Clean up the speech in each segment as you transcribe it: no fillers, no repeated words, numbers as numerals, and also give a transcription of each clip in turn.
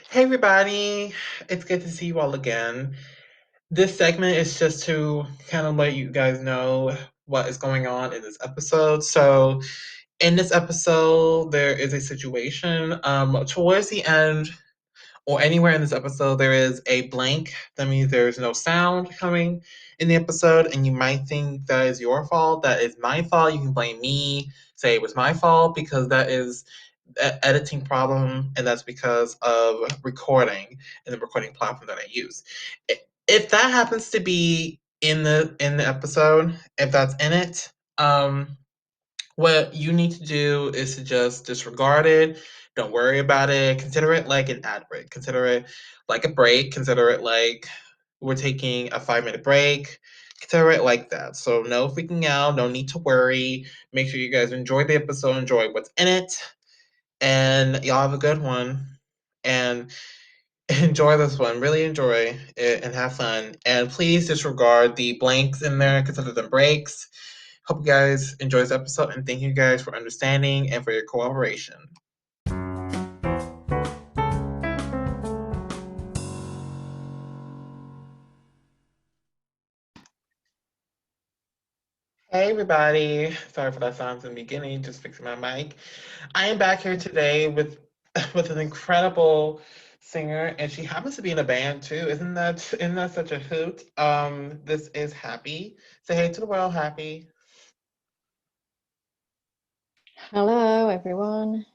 Hey everybody, it's good to see you all again. This segment is just to kind of let you guys know what is going on in this episode. So, in this episode, there is a situation. Towards the end, or anywhere in this episode, there is a blank. That means there's no sound coming in the episode, and you might think that is your fault. That is my fault. You can blame me, say it was my fault, because that is an editing problem, and that's because of recording and the recording platform that I use. If that happens to be in the episode, if that's in it, what you need to do is to just disregard it. Don't worry about it. Consider it like an ad break. Consider it like a break. Consider it like we're taking a 5 minute break. Consider it like that. So, no freaking out. No need to worry. Make sure you guys enjoy the episode, enjoy what's in it, and y'all have a good one. And enjoy this one. Really enjoy it and have fun. And please disregard the blanks in there, consider them breaks. Hope you guys enjoy this episode and thank you guys for understanding and for your cooperation. Hey everybody. Sorry for that silence in the beginning, just fixing my mic. I am back here today with with an incredible singer, and she happens to be in a band too. Isn't that such a hoot? This is Happy. Say hey to the world, Happy. Hello, everyone.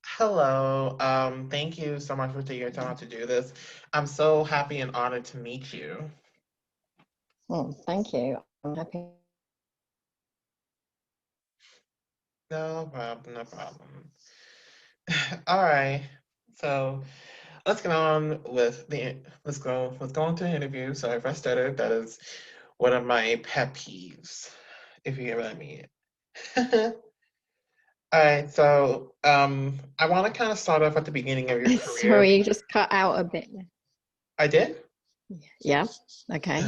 Hello. Thank you so much for taking your time out to do this. I'm so happy and honored to meet you. Thank you. I'm happy. No problem, no problem. All right. So let's get on with the let's go into the interview. So if I stuttered, that is one of my pet peeves, if you get what I mean. All right, so I want to kind of start off at the beginning of your career. Sorry, you just cut out a bit. I did? Yeah. Okay.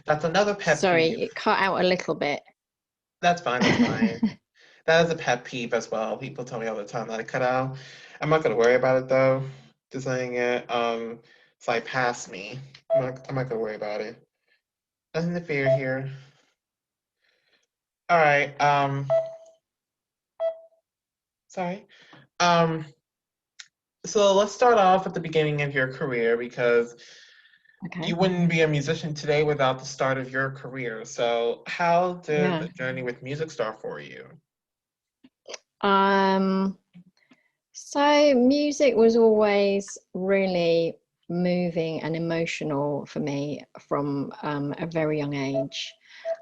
That's another pet Sorry, peeve. it cut out a little bit. That's fine, that's fine. That is a pet peeve as well. People tell me all the time that I cut out. I'm not gonna worry about it though. Just saying it. It's like past me. I'm not gonna worry about it. Nothing to fear here. All right. Sorry. Um, so let's start off at the beginning of your career because you Okay. wouldn't be a musician today without the start of your career. So how did Yeah. the journey with music start for you? Um, so music was always really moving and emotional for me from a very young age.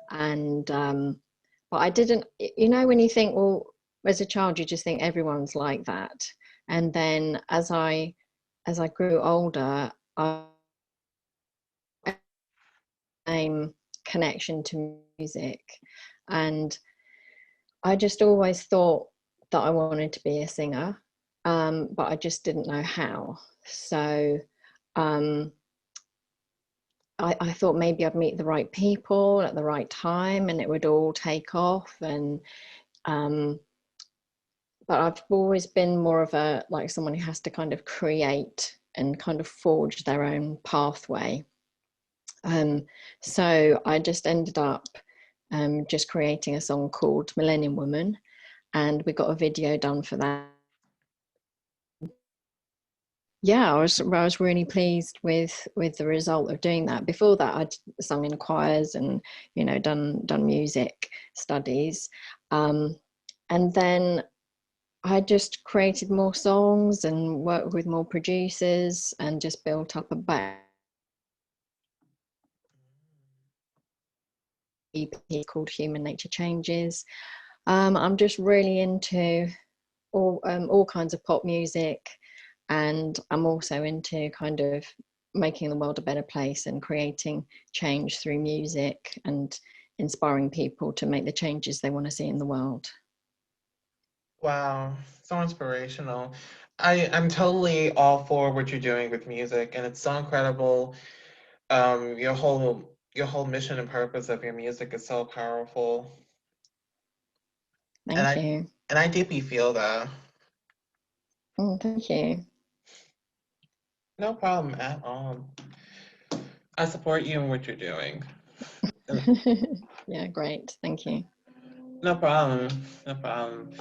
And but I didn't, when you think, well, as a child, you just think everyone's like that. And then as I grew older, I same connection to music. And I just always thought that I wanted to be a singer, but I just didn't know how. So um, I thought maybe I'd meet the right people at the right time and it would all take off. And um, but I've always been more of a like someone who has to kind of create and kind of forge their own pathway. Um, so I just ended up just creating a song called Millennium Woman, and we got a video done for that. Yeah, I was really pleased with the result of doing that. Before that, I'd sung in choirs and done music studies, um, and then I just created more songs and worked with more producers and just built up a back EP called Human Nature Changes. I'm just really into all kinds of pop music, and I'm also into kind of making the world a better place and creating change through music and inspiring people to make the changes they want to see in the world. Wow, so inspirational. I'm totally all for what you're doing with music, and it's so incredible. Your whole mission and purpose of your music is so powerful, and Thank I you. and I deeply feel that. Thank you. No problem at all. I support you in what you're doing. Uh, Yeah, great. Thank you. No problem. No problem.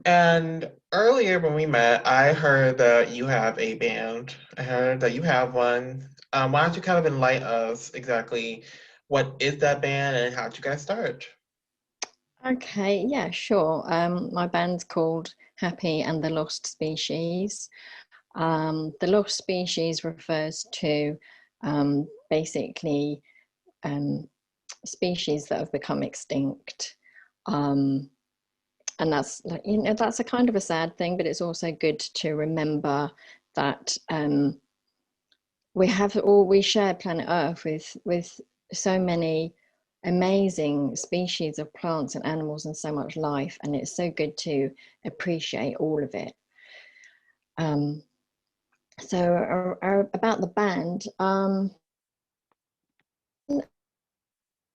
And earlier when we met, I heard that you have a band. I heard that you have one. Why don't you kind of enlighten us exactly what is that band and how did you guys start? Okay, yeah, sure. My band's called Happy and the Lost Species. The lost species refers to basically um, species that have become extinct. Um, and that's like, that's a kind of a sad thing, but it's also good to remember that we share planet Earth with so many amazing species of plants and animals and so much life, and it's so good to appreciate all of it. Um, about the band,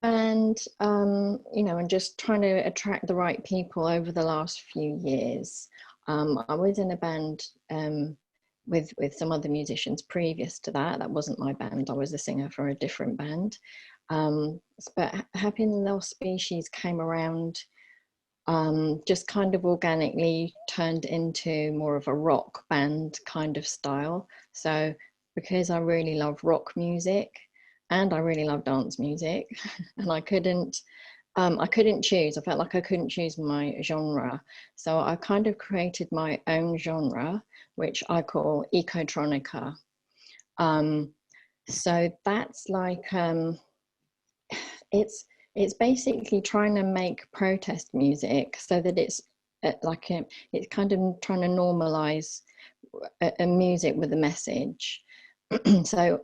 and just trying to attract the right people over the last few years. I was in a band with some other musicians previous to that. That wasn't my band. I was a singer for a different band. But Happy and the Lost Species came around just kind of organically turned into more of a rock band kind of style. So because I really love rock music and I really love dance music, and I couldn't choose. I felt like I couldn't choose my genre. So I kind of created my own genre, which I call ecotronica. Um, so that's like it's it's basically trying to make protest music so that it's kind of trying to normalize a music with a message. So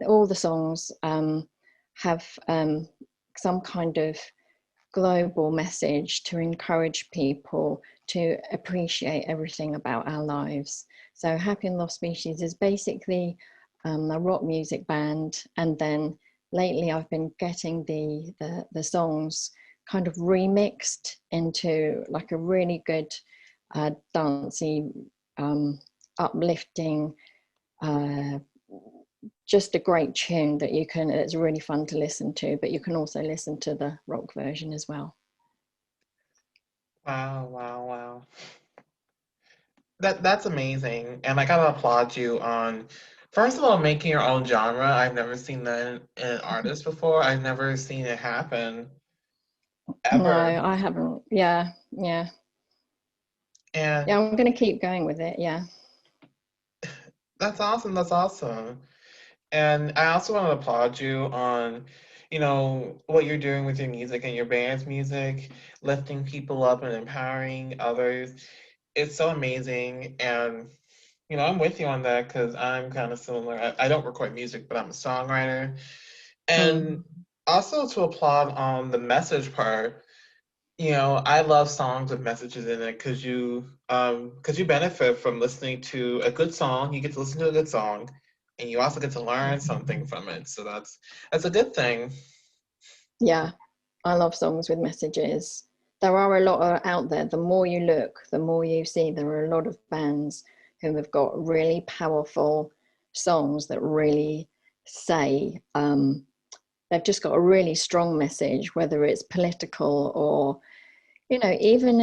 all the songs have some kind of global message to encourage people to appreciate everything about our lives. So Happy and Lost Species is basically a rock music band, and then lately I've been getting the songs kind of remixed into like a really good dancey, uplifting, uh, just a great tune that it's really fun to listen to, but you can also listen to the rock version as well. Wow, wow, wow. That's amazing. And I gotta applaud you on first of all making your own genre. I've never seen that in an artist before. I've never seen it happen No, ever. I haven't. Yeah, yeah, And yeah. I'm going to keep going with it. Yeah. that's awesome. That's awesome. And I also want to applaud you on, what you're doing with your music and your band's music, lifting people up and empowering others. It's so amazing. And, I'm with you on that because I'm kind of similar. I don't record music, but I'm a songwriter. And Mm. also to applaud on the message part. I love songs with messages in it because you benefit from listening to a good song. You get to listen to a good song, and you also get to learn something from it. So that's a good thing. Yeah, I love songs with messages. There are a lot out there. The more you look, the more you see. There are a lot of bands who have got really powerful songs that really say, they've just got a really strong message, whether it's political or, even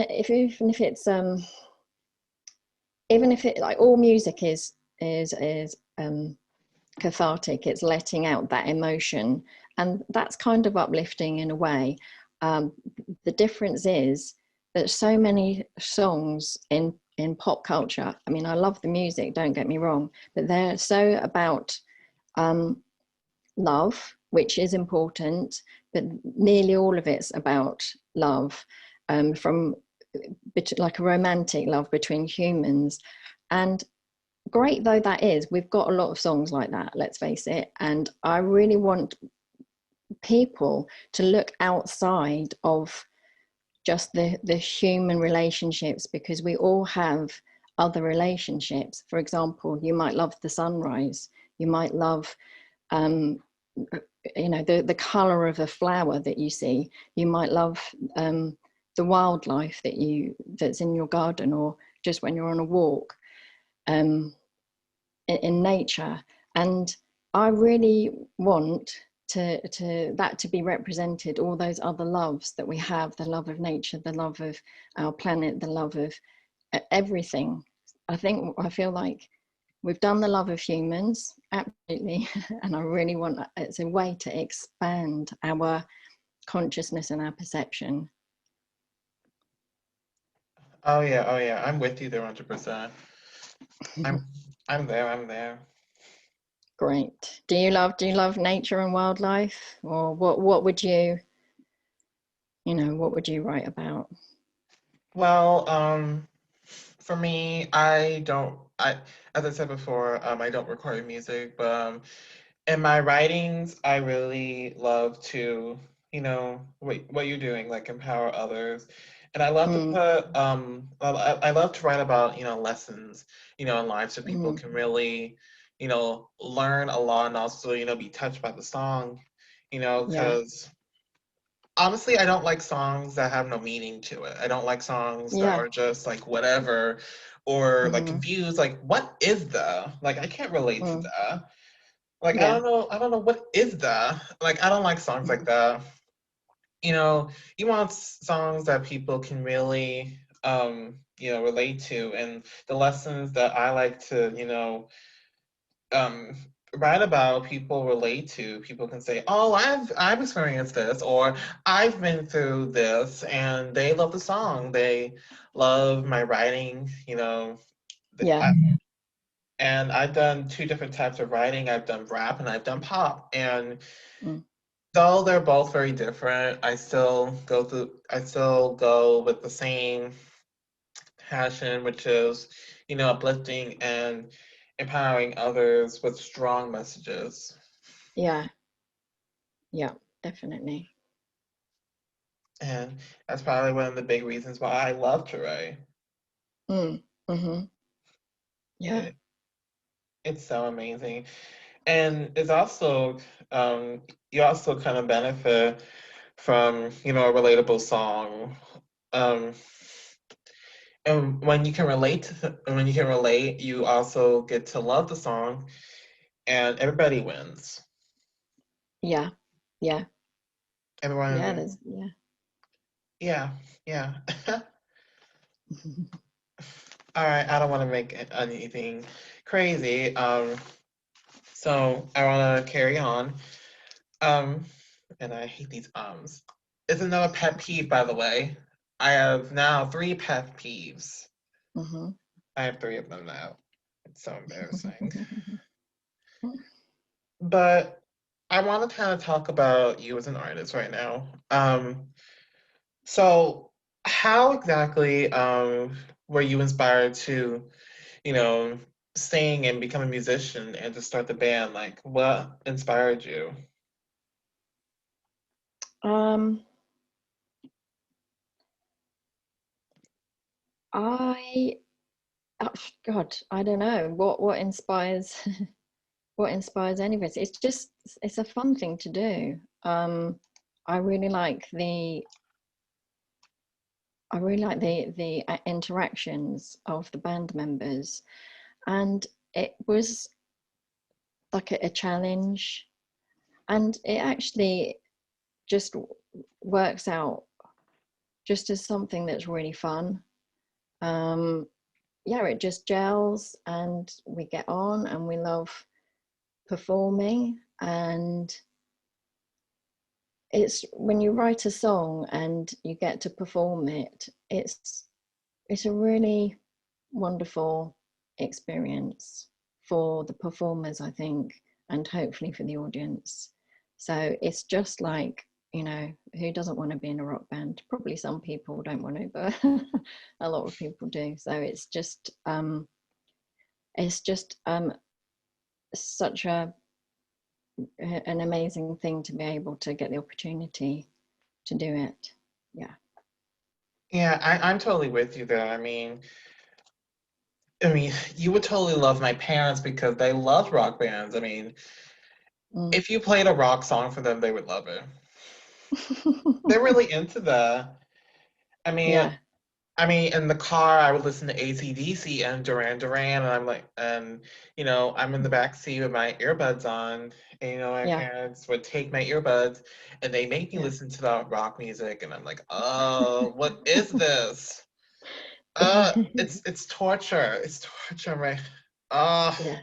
if it like all music is cathartic. It's letting out that emotion, and that's kind of uplifting in a way. um, the difference is that so many songs in pop culture, I mean, I love the music, don't get me wrong, but they're so about um, love, which is important, but nearly all of it's about love, from like a romantic love between humans. And great though that is, we've got a lot of songs like that, let's face it. And I really want people to look outside of just the human relationships, because we all have other relationships. For example, you might love the sunrise, you might love um, the color of a flower that you see, you might love the wildlife that's in your garden, or just when you're on a walk. um, in nature. And I really want to that to be represented, all those other loves that we have, the love of nature, the love of our planet, the love of everything. I feel like we've done the love of humans, absolutely, and I really want, it's a way to expand our consciousness and our perception. Oh yeah, I'm with you there 100%. I'm I'm there, I'm there. Great. Do you love nature and wildlife, or what would what would you write about? Well, for me, as I said before, I don't record music, but in my writings, I really love to, what you're doing, like empower others. And I love to Mm, put, I love to write about, lessons, in life so people mm, can really, learn a lot and also, be touched by the song, yeah, because honestly, I don't like songs that have no meaning to it. I don't like songs that yeah, are just like whatever or like mm, confused. Like, what is the? Like, I can't relate to mm, that. Like, I yeah, don't know. I don't know what is the. Like, I don't like songs like mm, that. You know, you want songs that people can really, relate to, and the lessons that I like to, um write about, people relate to. People can say, oh, I've experienced this, or I've been through this, and they love the song, they love my writing. yeah, I, and I've done two different types of writing. I've done rap and I've done pop, and mm, though they're both very different, I still go with the same passion, which is, uplifting and empowering others with strong messages. yeah, yeah, definitely. And that's probably one of the big reasons why I love to write. Mm, mm-hmm, yeah, It, it's so amazing. And it's also, you also kind of benefit from, a relatable song. Um, and when you can relate, you also get to love the song, and everybody wins. yeah, yeah, yeah. Everyone, There's yeah. yeah, yeah. All right, I don't want to make anything crazy. So I want to carry on. Um, and I hate these ums. It's another pet peeve, by the way. I have now three pet peeves. Mm-hmm. I have three of them now. It's so embarrassing. But I want to kind of talk about you as an artist right now. So how exactly were you inspired to, you know, sing and become a musician and to start the band? Like, what inspired you? um, I oh, God, I don't know what inspires what inspires any of us. It's just it's a fun thing to do. I really like the I really like the interactions of the band members, and it was like a challenge, and it actually just works out just as something that's really fun. Um, yeah, it just gels, and we get on, and we love performing. And it's when you write a song and you get to perform it, it's a really wonderful experience for the performers, I think, and hopefully for the audience. So it's just like, who doesn't want to be in a rock band? Probably some people don't want to, but a lot of people do. So it's just such an amazing thing to be able to get the opportunity to do it. Yeah. Yeah, I'm totally with you there. I mean, you would totally love my parents because they love rock bands. I mean, Mm. if you played a rock song for them, they would love it. They're really into that. I mean, Yeah. I mean, in the car, I would listen to AC/DC and Duran Duran, and I'm like, and I'm in the back seat with my earbuds on, and my Yeah, parents would take my earbuds, and they make me yeah. listen to the rock music, and I'm like, oh, what is this? It's torture. It's torture, right? Uh, Yeah.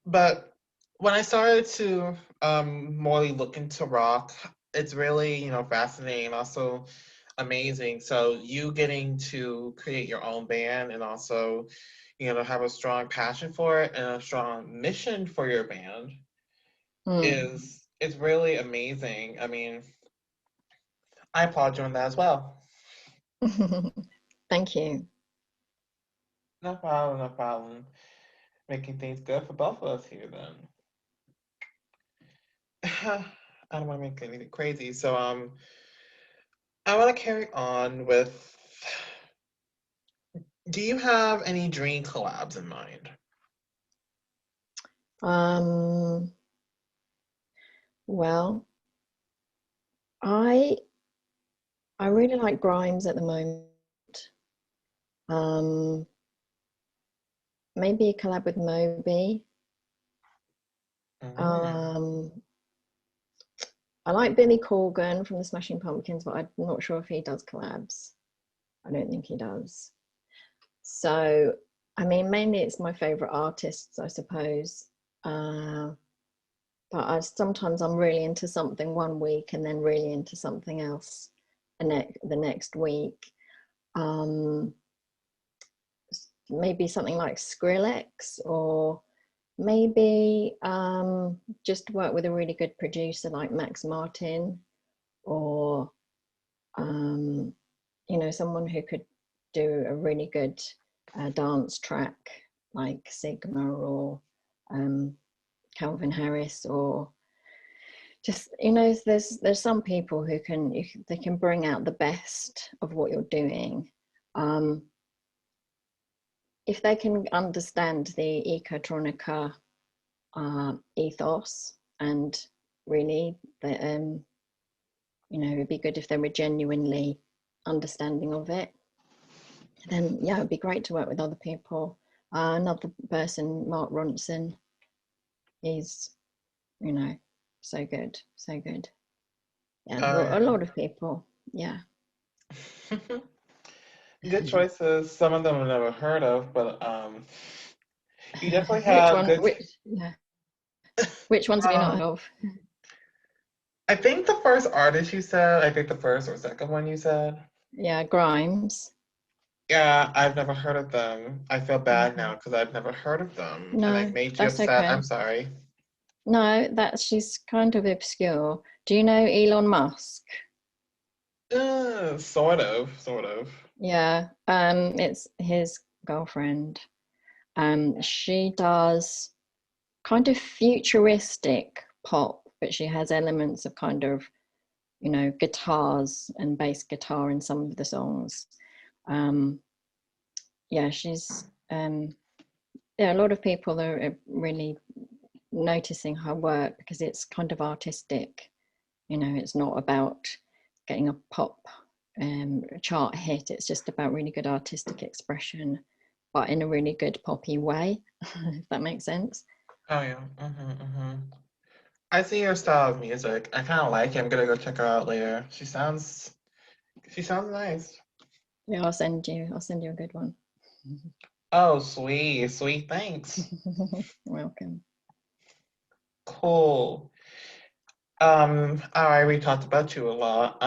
but when I started to more look into rock, it's really, fascinating, also amazing. So you getting to create your own band and also, have a strong passion for it and a strong mission for your band Mm. is really amazing. I mean, I applaud you on that as well. Thank you. No problem, no problem. Making things good for both of us here then. I don't want to make anything crazy. So I want to carry on with, do you have any dream collabs in mind? Um, well, I I really like Grimes at the moment. Um, Maybe a collab with Moby. Mm. Um, I like Billy Corgan from the Smashing Pumpkins, but I'm not sure if he does collabs. I don't think he does. So, I mean, mainly it's my favorite artists, I suppose. Uh, but sometimes I'm really into something one week and then really into something else the next week. Um, Maybe something like Skrillex, or maybe just work with a really good producer like Max Martin, or um, someone who could do a really good dance track like Sigma, or um, Calvin Harris, or just there's some people who they can bring out the best of what you're doing. um, if they can understand the ecotronica ethos, and really it'd be good if they were genuinely understanding of it, then yeah, it'd be great to work with other people. Another person, Mark Ronson, is you know so good, so good. Yeah, Oh a yeah. lot of people. Yeah. Good choices. Some of them I've never heard of, but you definitely which have one? good. Which ones have you not Um, heard of? I think the first artist you said, I think the first or second one you said. Yeah, Grimes. Yeah, I've never heard of them. I feel bad now Okay. because I've never heard of them, and I No, made you that's upset. I'm okay. sorry. No, that she's kind of obscure. Do you know Elon Musk? Sort of, sort of. Yeah, it's his girlfriend. She does kind of futuristic pop, but she has elements of kind of, guitars and bass guitar in some of the songs. Um, yeah, she's a lot of people are really noticing her work because it's kind of artistic. It's not about getting a pop chart hit. It's just about really good artistic expression, but in a really good poppy way, if that makes sense. Oh yeah. I see your style of music. I kind of like it. I'm gonna go check her out later. She sounds nice. Yeah, I'll send you a good one. Oh, sweet, sweet. Thanks. Welcome. Cool. All right, we talked about you a lot.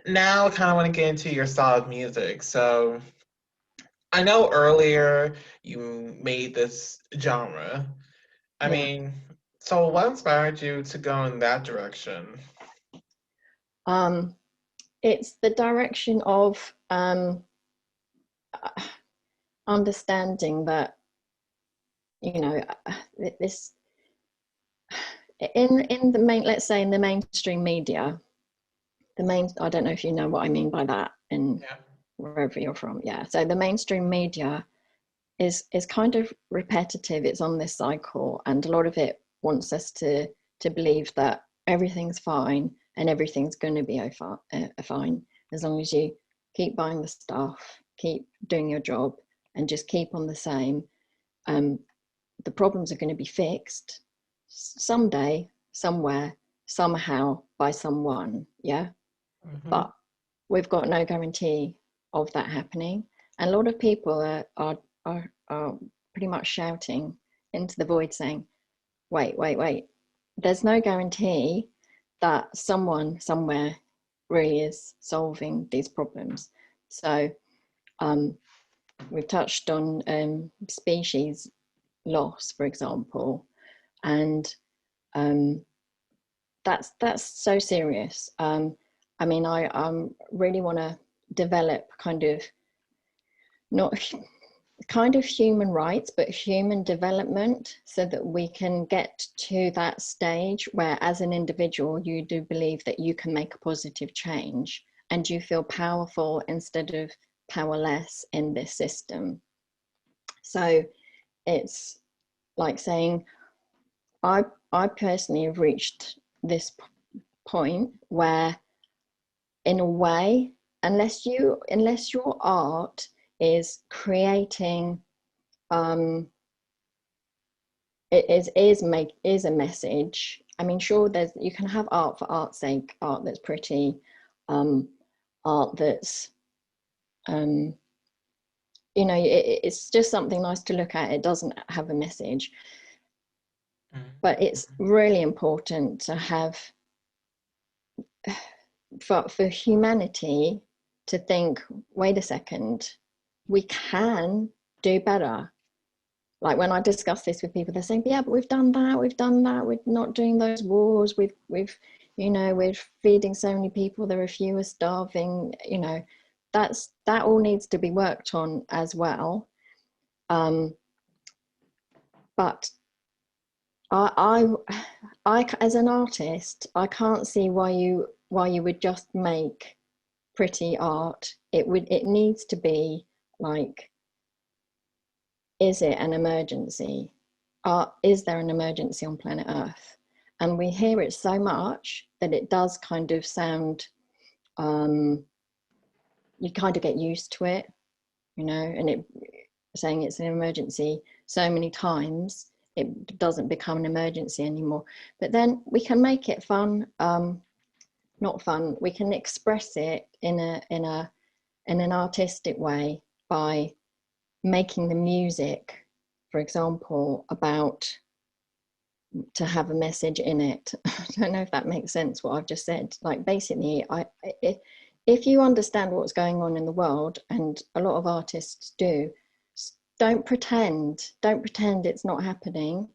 Now I kind of want to get into your style of music. So I know earlier you made this genre. I Yeah. mean, so what inspired you to go in that direction? Um, it's the direction of understanding that, you know, this in the main, let's say in the mainstream media, I don't know if you know what I mean by that, in Yeah. wherever you're from. Yeah. So the mainstream media is kind of repetitive. It's on this cycle, and a lot of it wants us to believe that everything's fine and everything's going to be fine as long as you keep buying the stuff, keep doing your job, and just keep on the same, the problems are going to be fixed someday, somewhere, somehow, by someone. Yeah. Mm-hmm. But we've got no guarantee of that happening. And a lot of people are pretty much shouting into the void saying, wait. There's no guarantee that someone somewhere really is solving these problems. So we've touched on species loss, for example, and that's so serious. I mean, I really want to develop kind of not kind of human rights, but human development, so that we can get to that stage where, as an individual, you do believe that you can make a positive change and you feel powerful instead of powerless in this system. So it's like saying, I personally have reached this point where, in a way, unless your art is creating, is a message. I mean, sure, there's, you can have art for art's sake, art that's pretty, um, art that's you know, it's just something nice to look at. It doesn't have a message, but it's Mm-hmm. really important to have, for humanity to think, wait a second, we can do better. Like when I discuss this with people, they're saying, yeah, but we've done that, we're not doing those wars, we've you know, we're feeding so many people, there are fewer starving, you know, that all needs to be worked on as well. But as an artist, I can't see why you would just make pretty art. It needs to be like, is it an emergency? Is there an emergency on planet Earth? And we hear it so much that it does kind of sound, you kind of get used to it, you know, and it saying it's an emergency so many times, it doesn't become an emergency anymore. But then we can make it fun, not fun. We can express it in an artistic way by making the music, for example, about, to have a message in it. I don't know if that makes sense what I've just said. Like basically, if you understand what's going on in the world, and a lot of artists do, don't pretend it's not happening.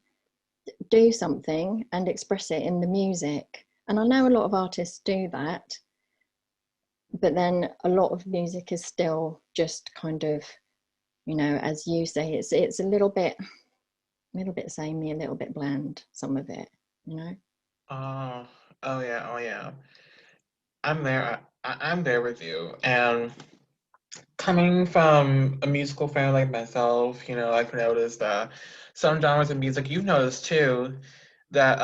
Do something and express it in the music. And I know a lot of artists do that, but then a lot of music is still just kind of, you know, as you say, it's a little bit samey, a little bit bland, some of it, you know. Oh, oh yeah. I'm there. I'm there with you. And coming from a musical fan like myself, you know, I can notice that some genres of music, you've noticed too, that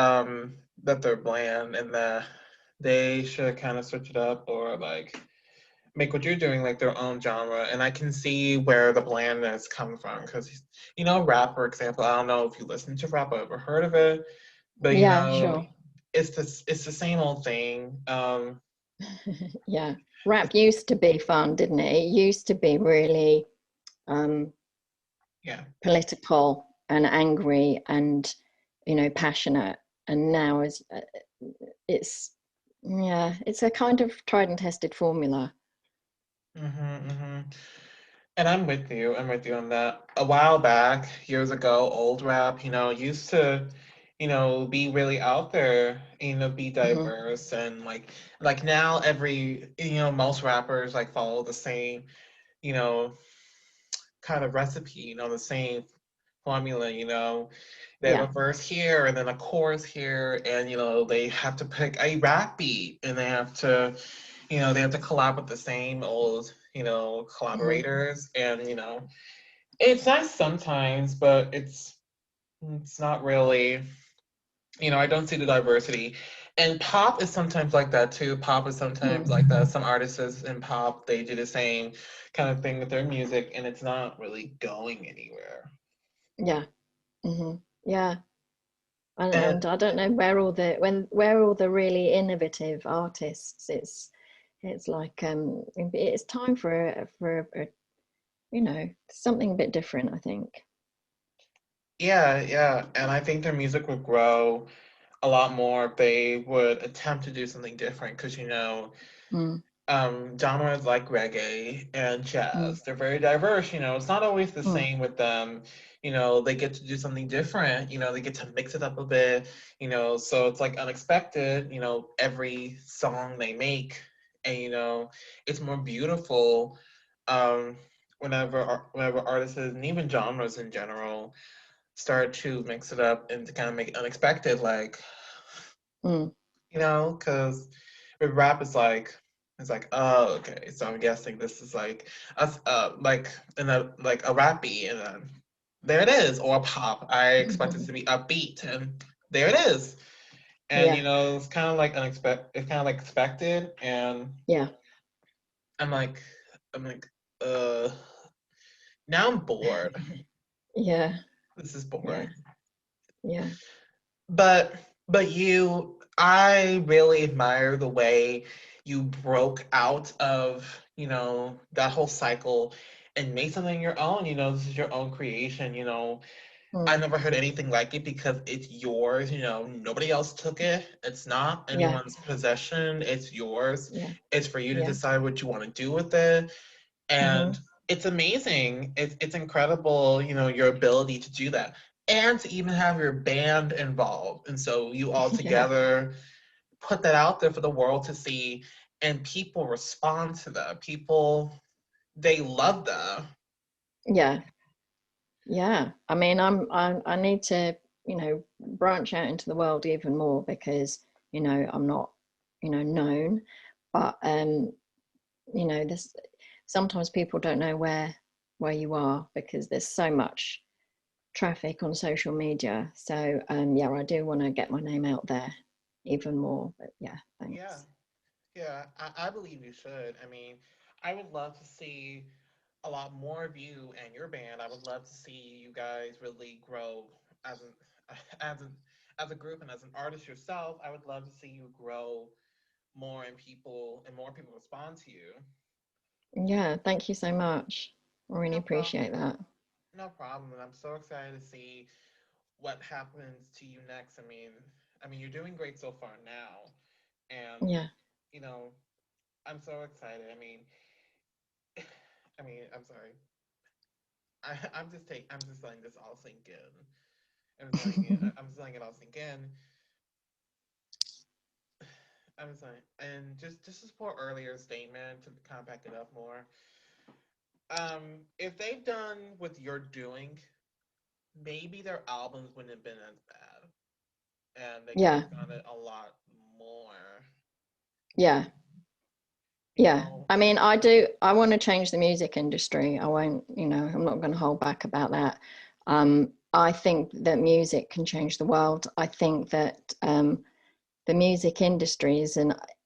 they're bland and that they should kind of switch it up or like make what you're doing like their own genre. And I can see where the blandness comes from because, you know, rap, for example, I don't know if you listen to rap or ever heard of it, but you Yeah, know, sure. it's the same old thing. Yeah, rap used to be fun, didn't it? It used to be really um, Yeah. political and angry and, you know, passionate. And now it's yeah, it's a kind of tried and tested formula. Hmm. And I'm with you. I'm with you on that. A while back, years ago, old rap, you know, used to, you know, be really out there, you know, be Hmm. diverse and like now every, you know, most rappers like follow the same, you know, kind of recipe, you know, the same formula, you know. They have a Yeah. verse here and then a chorus here, and you know, they have to pick a rap beat and they have to, you know, they have to collab with the same old, you know, Hmm. collaborators. And, you know, it's nice sometimes, but it's not really, you know, I don't see the diversity. And pop is sometimes like that too. Pop is sometimes like that. Mm. Some artists in pop, they do the same kind of thing with their music, and it's not really going anywhere. Yeah. Hmm. Yeah. And And I don't know where all the really innovative artists. It's like it's time for something a bit different, I think. yeah, yeah, and I think their music would grow a lot more if they would attempt to do something different. Because Mm, genres like reggae and mm, jazz, they're very diverse. It's not always the mm. same with them. They get to do something different. They get to mix it up a bit. So it's like unexpected. Every song they make, and it's more beautiful. Um, whenever artists and even genres in general start to mix it up and to kind of make it unexpected, like Mm. because with rap it's like, oh, okay, so I'm guessing this is like us, like in a rappy, and then there it is. Or pop, I expect it to be upbeat, and there it is. And Yeah, it's kind of like unexpected. It's kind of like expected, and yeah, I'm like, I'm like, uh, now I'm bored. yeah, This is yeah, boring. yeah, But I really admire the way you broke out of, that whole cycle and made something your own. This is your own creation. I mm, never heard anything like it because it's yours. Nobody else took it. It's not yeah, anyone's possession. It's yours. yeah, It's for you to yeah. decide what you want to do with it. And Hmm. it's amazing. It's incredible, your ability to do that. And to even have your band involved. And so you all Yeah, together put that out there for the world to see, and people respond to that. People, they love that. yeah, yeah. I mean, I need to, branch out into the world even more because, I'm not, known, but this sometimes people don't know where you are because there's so much traffic on social media. So yeah, I do want to get my name out there even more. But yeah, Yeah, thanks. yeah, I believe you should. I mean, I would love to see a lot more of you and your band. I would love to see you guys really grow as an as an as a group and as an artist yourself. I would love to see you grow more people respond to you. Yeah, thank you so much. I really No problem. appreciate that. No problem. And I'm so excited to see what happens to you next. I mean, you're doing great so far now, and Yeah. you know, I'm so excited. I'm sorry. I'm just letting this all sink in. I'm just letting it all sink in. I'm sorry. And just to support earlier statement to kind of back it up more. If they've done what you're doing, maybe their albums wouldn't have been as bad, and they could Yeah, have done it a lot more. yeah, You yeah. know, I mean, I want to change the music industry. I won't, I'm not going to hold back about that. I think that music can change the world. I think that the music industry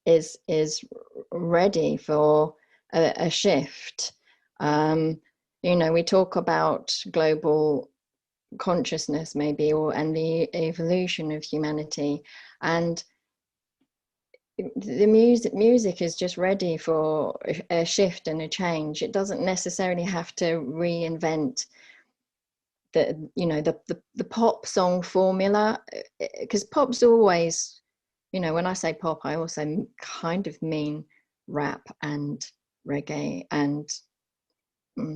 is ready for a shift. Um, we talk about global consciousness, maybe, and the evolution of humanity, and the music is just ready for a shift and a change. It doesn't necessarily have to reinvent the pop song formula, because pop's always, when I say pop, I also kind of mean rap and reggae and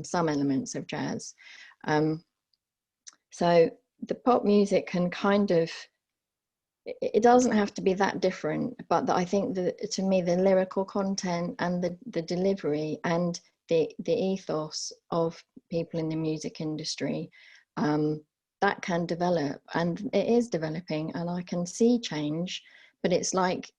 some elements of jazz. Um, so the pop music can kind of, it doesn't have to be that different, but I think that to me the lyrical content and the delivery and the ethos of people in the music industry, um, that can develop, and it is developing, and I can see change. But it's like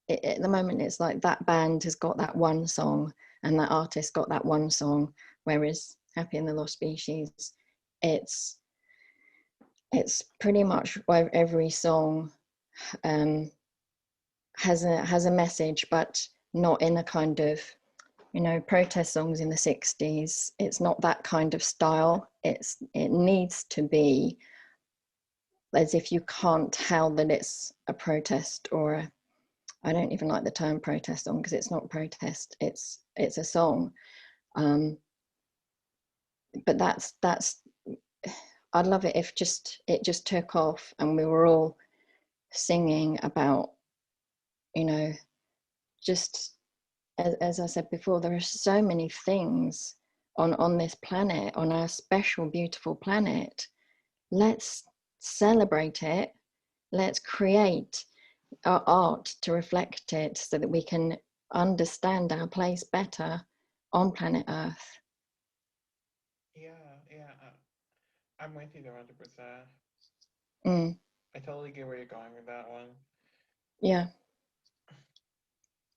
at the moment it's like that band has got that one song and that artist got that one song, whereas Happy and the Lost Species, it's it's pretty much every song, um, has a message, but not in a kind of, protest songs in the 60s. It's not that kind of style. It needs to be as if you can't tell that it's a protest or I don't even like the term protest song because it's not protest. It's a song. Um, but that's I'd love it if it just took off and we were all singing about, you know, just as I said before, there are so many things on this planet, on our special, beautiful planet. Let's celebrate it. Let's create our art to reflect it so that we can understand our place better on planet Earth. Yeah, yeah, I'm with you 100%. Mm, I totally get where you're going with that one. yeah.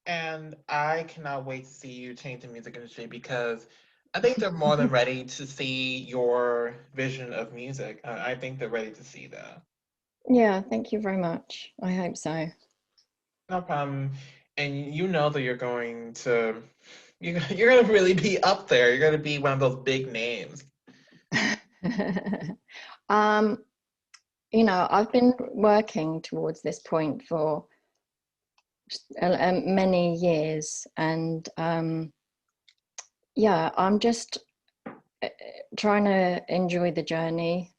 And I cannot wait to see you change the music industry because I think they're more than ready to see your vision of music. I think they're ready to see that. Yeah, thank you very much. I hope so. No problem. And you know that you're gonna really be up there. You're gonna be one of those big names. um, I've been working towards this point for many years, and yeah, I'm just trying to enjoy the journey.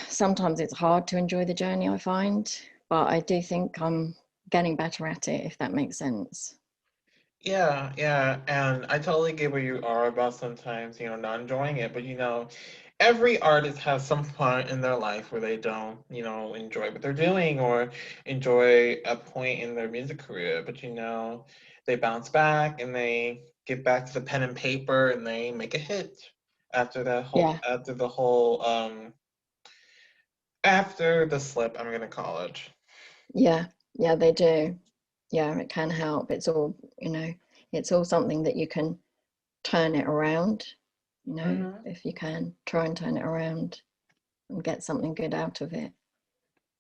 Sometimes it's hard to enjoy the journey, I find, but I do think I'm getting better at it, if that makes sense. Yeah, yeah, and I totally get where you are about sometimes, not enjoying it, but every artist has some point in their life where they don't, enjoy what they're doing or enjoy a point in their music career, but they bounce back and they get back to the pen and paper and they make a hit after that whole Yeah, after the whole after the slip, I'm gonna call it. yeah, yeah, they do. Yeah, it can help. It's all something that you can turn it around, Mm-hmm. if you can try and turn it around and get something good out of it.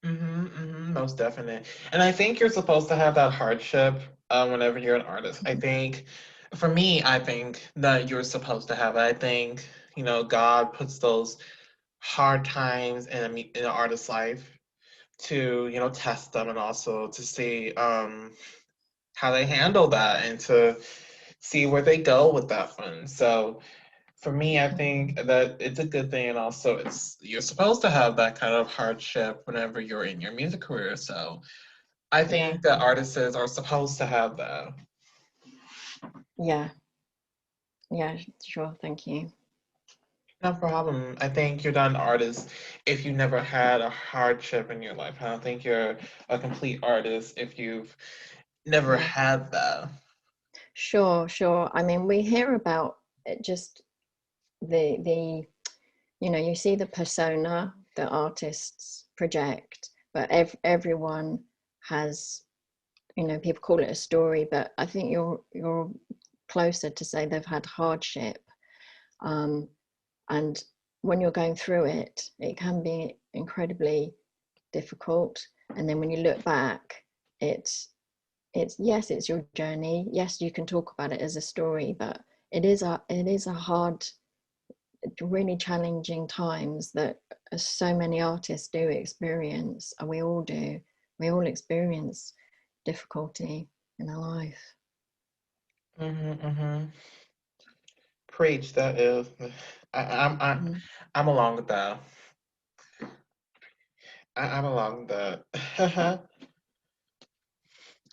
Mm-hmm, mm-hmm, most definite. And I think you're supposed to have that hardship whenever you're an artist. I think, for me, I think that you're supposed to have it. I think, God puts those hard times in an artist's life to, test them and also to see how they handle that and to see where they go with that one. So for me, I think that it's a good thing, and also you're supposed to have that kind of hardship whenever you're in your music career. So I Yeah, think that artists are supposed to have that. yeah, yeah, sure, thank you. No problem. I think you're not an artist if you never had a hardship in your life. I don't think you're a complete artist if you've never Yeah, had that. sure, sure. I mean, we hear about it, just the you see the persona that artists project, but everyone has, people call it a story, but I think you're closer to say they've had hardship. um, and when you're going through it, it can be incredibly difficult, and then when you look back, it's yes, it's your journey. Yes, you can talk about it as a story, but it is a hard, really challenging times that so many artists do experience, and we all experience difficulty in our life. Hmm, hmm. Preach. That is. I, I'm I, Mm. I'm along with that. I'm along with that.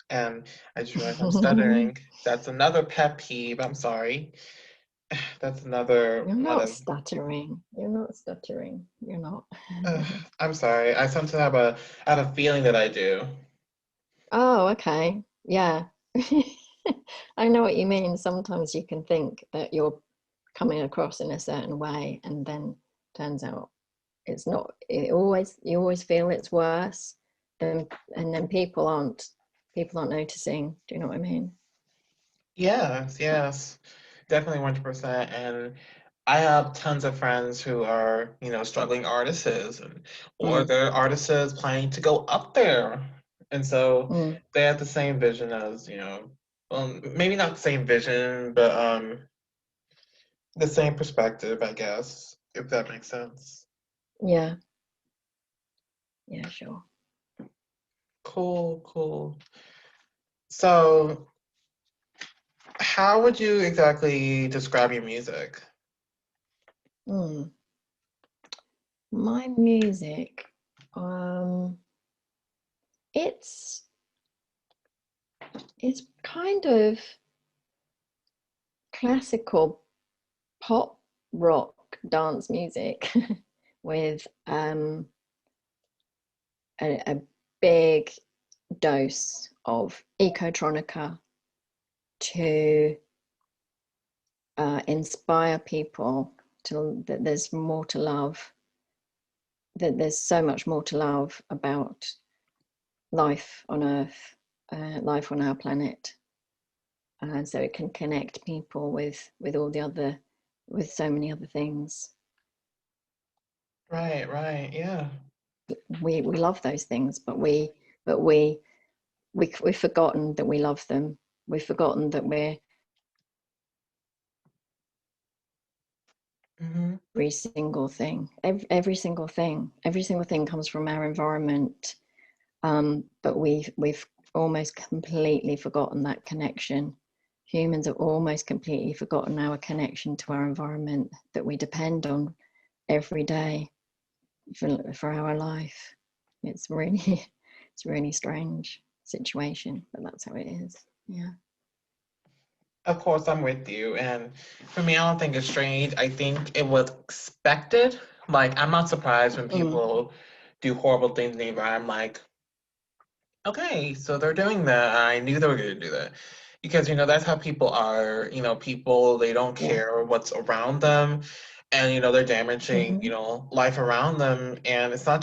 And I just realized I'm stuttering. That's another pet peeve. I'm sorry. That's another You're one not of. stuttering. You're not stuttering. You're not. Uh, I'm sorry. I sometimes have a feeling that I do. Oh, okay. Yeah. I know what you mean. Sometimes you can think that you're coming across in a certain way, and then turns out it's not. You always feel it's worse, than, and then people aren't noticing. Do you know what I mean? Yes, yes, definitely 100%. And I have tons of friends who are, struggling artists or Mm, they're artists planning to go up there. And so mm, they have the same vision as, well, maybe not the same vision, but the same perspective, I guess, if that makes sense. yeah, yeah, sure. Cool, cool. So, how would you exactly describe your music? Mm. My music, um, it's it's kind of classical pop rock dance music with a big dose of ecotronica to inspire people to that there's more to love, that there's so much more to love about life on earth, life on our planet, and so it can connect people with all the other, with so many other things. Right, right, yeah. We love those things, but we've forgotten that we love them. We've forgotten that we're Hmm. every single thing comes from our environment. But we've almost completely forgotten that connection. Humans have almost completely forgotten our connection to our environment that we depend on every day for our life. It's really it's a really strange situation, but that's how it is. Yeah. Of course, I'm with you. And for me, I don't think it's strange. I think it was expected. Like, I'm not surprised when Mm, people do horrible things in the environment. I'm like, okay, so they're doing that. I knew they were going to do that. Because, that's how people are. People, they don't yeah. care what's around them. And, they're damaging, Mm-hmm. life around them. And Mm, it's not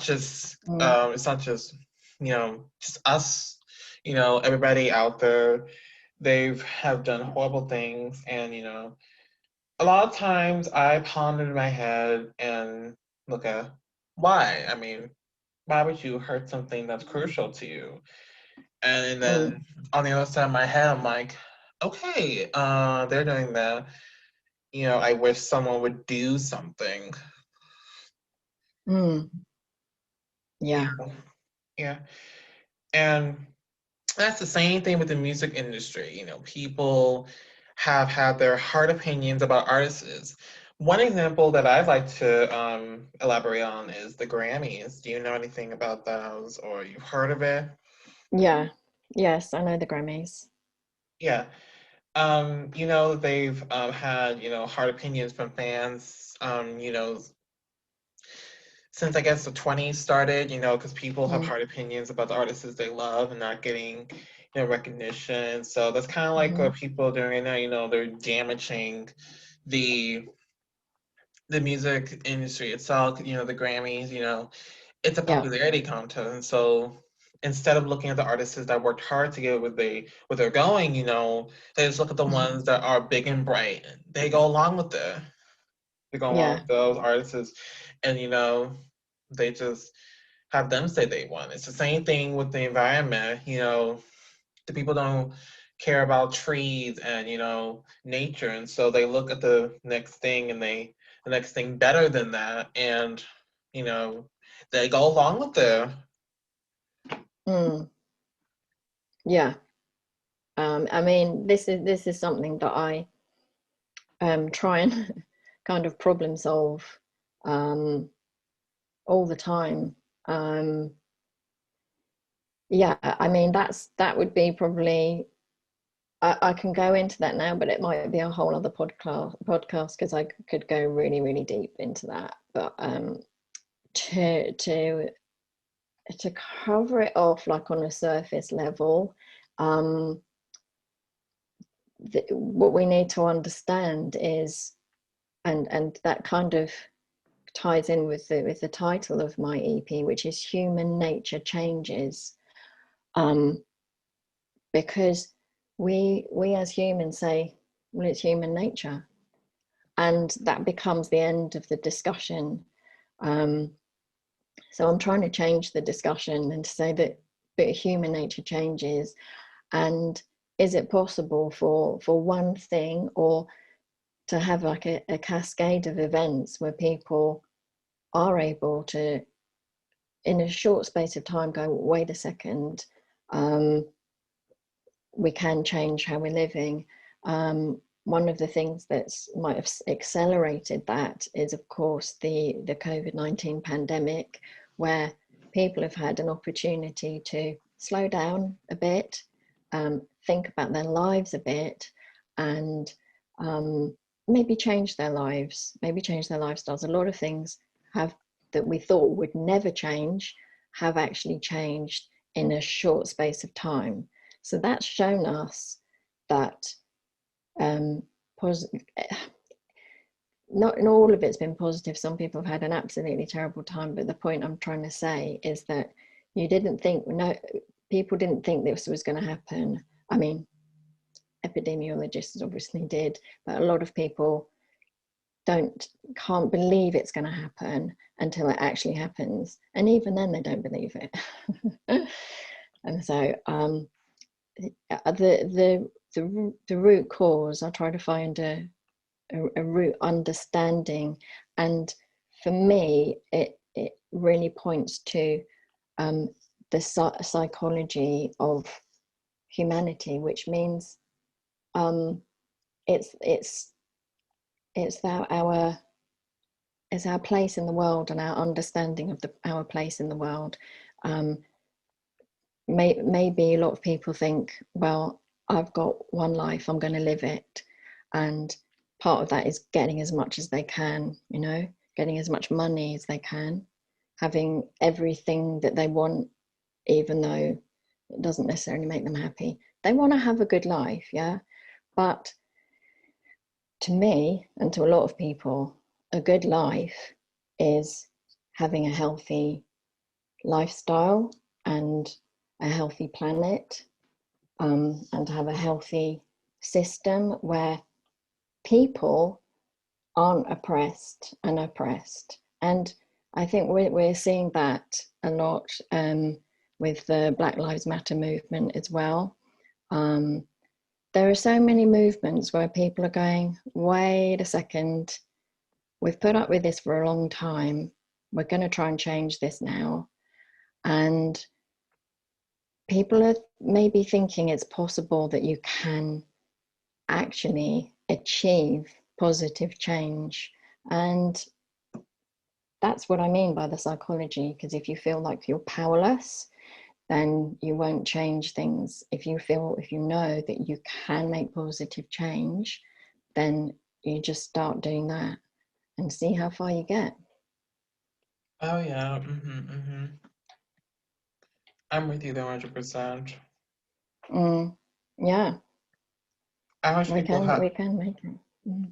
just us, everybody out there. They've have done horrible things. And, a lot of times I ponder in my head and look at why. I mean, why would you hurt something that's crucial to you? And mm, then on the other side of my head, I'm like, okay, they're doing that. I wish someone would do something. mm, yeah. Yeah, yeah. And that's the same thing with the music industry. People have had their hard opinions about artists. One example that I'd like to elaborate on is the Grammys. Do you know anything about those, or you've heard of it? Yeah. Yes, I know the Grammys. Yeah. They've had, hard opinions from fans, since I guess the 20s started, because people have Mm, hard opinions about the artists they love and not getting, recognition. So that's kind of like mm-hmm. what people are doing right now, they're damaging the the music industry itself, the Grammys, it's a Yeah. popularity contest. And so instead of looking at the artists that worked hard to get where they're going, they just look at the Mm-hmm. ones that are big and bright. They go along with it. They go along Yeah. with those artists and they just have them say they won. It's the same thing with the environment. The people don't care about trees and nature, and so they look at the next thing and the next thing better than that, and you know they go along with it. Mm, yeah. I mean, this is something that I try and kind of problem solve um, all the time. Um, yeah, I mean that would be probably I can go into that now, but it might be a whole other podcast because I could go really really deep into that. But to to to cover it off like on a surface level, um, what we need to understand is, and that kind of ties in with the title of my EP, which is Human Nature Changes, um, because we as humans say, well, it's human nature. and that becomes the end of the discussion. Um, so I'm trying to change the discussion and to say that but human nature changes, and is it possible for one thing or to have like a cascade of events where people are able to, in a short space of time, go, wait a second, we can change how we're living. One of the things that might have accelerated that is, of course, the COVID-19 pandemic, where people have had an opportunity to slow down a bit, think about their lives a bit, and maybe change their lives, maybe change their lifestyles. A lot of things have that we thought would never change have actually changed in a short space of time. So that's shown us that um, not all of it's been positive. Some people have had an absolutely terrible time, but the point I'm trying to say is that you didn't think, no, people didn't think this was going to happen. I mean, epidemiologists obviously did, but a lot of people can't believe it's going to happen until it actually happens, and even then they don't believe it. And so the root cause, I try to find a root understanding, and for me it really points to the psychology of humanity, which means it's it's it's our place in the world and our understanding of our place in the world. um, Maybe a lot of people think, well, I've got one life, I'm going to live it. And part of that is getting as much as they can, getting as much money as they can, having everything that they want, even though it doesn't necessarily make them happy. They want to have a good life, yeah. But to me, and to a lot of people, a good life is having a healthy lifestyle and a healthy planet, and to have a healthy system where people aren't oppressed and oppressed. And I think we're seeing that a lot with the Black Lives Matter movement as well. There are so many movements where people are going, wait a second, we've put up with this for a long time, we're going to try and change this now. And people are maybe thinking it's possible that you can actually achieve positive change. And that's what I mean by the psychology, because if you feel like you're powerless, then you won't change things. If you know that you can make positive change, then you just start doing that and see how far you get. Oh yeah. I'm with you there 100%. Yeah, I wish people had. we can make it. Mm.